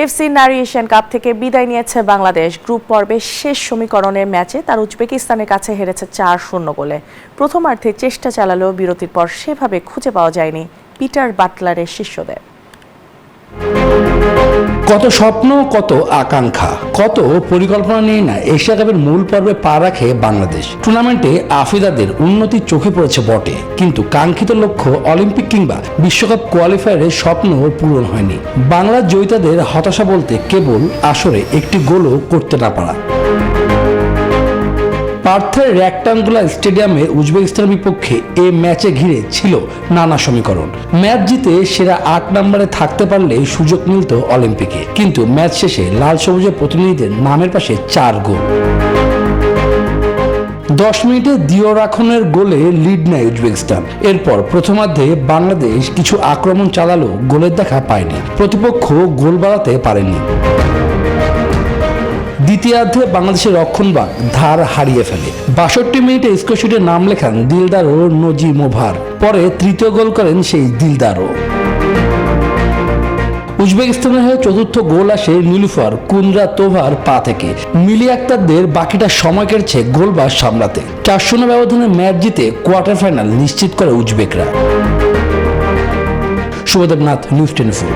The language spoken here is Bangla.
এফসি নারী এশিয়ান কাপ থেকে বিদায় নিয়েছে বাংলাদেশ। গ্রুপ পর্বে শেষ সমীকরণের ম্যাচে তার উজবেকিস্তানের কাছে হেরেছে 4-0 গোলে। প্রথমার্ধে চেষ্টা চালালেও বিরতির পর সেভাবে খুঁজে পাওয়া যায়নি পিটার বাটলারের শিষ্যদের। কত স্বপ্ন, কত আকাঙ্ক্ষা, কত পরিকল্পনা নিয়ে না এশিয়া কাপের মূল পর্বে পা রাখে বাংলাদেশ। টুর্নামেন্টে আফিদাদের উন্নতি চোখে পড়েছে বটে, কিন্তু কাঙ্ক্ষিত লক্ষ্য অলিম্পিক কিংবা বিশ্বকাপ কোয়ালিফায়ারের স্বপ্ন পূরণ হয়নি। বাংলার জয়িতাদের হতাশা বলতে কেবল আসরে একটি গোলও করতে না পারা। পার্থের রেক্টাঙ্গুলার স্টেডিয়ামে উজবেকিস্তানের বিপক্ষে এই ম্যাচে ঘিরে ছিল নানা সমীকরণ। ম্যাচ জিতে সেরা 8 নম্বরে থাকতে পারলে সুযোগ মিলত অলিম্পিকে, কিন্তু ম্যাচ শেষে লাল সবুজের প্রতিনিধিদের নামের পাশে 4 গোল। 10 মিনিটে দিওরাখনের গোলে লিড নেয় উজবেকিস্তান। এরপর প্রথমার্ধে বাংলাদেশ কিছু আক্রমণ চালালেও গোলের দেখা পায়নি, প্রতিপক্ষ গোল বাড়াতে পারেনি। দ্বিতীয়ার্ধে বাংলাদেশের রক্ষণভাগ ধার হারিয়ে ফেলে। 62 মিনিটে স্কোরশিটে নাম লেখান দিলদার ও নজিমোভার। পরে তৃতীয় গোল করেন সেই দিলদারও। উজবেকিস্তানের হয়ে চতুর্থ গোল আসে নীলুফার কুন্দ্রাতোভার পা থেকে। মিলি আক্তারদের বাকিটা সময় কেটেছে গোলবার সামলাতে। 4-0 ব্যবধানে ম্যাচ জিতে কোয়ার্টার ফাইনাল নিশ্চিত করে উজবেকরা। শুভদেবনাথ, নিউজ 24।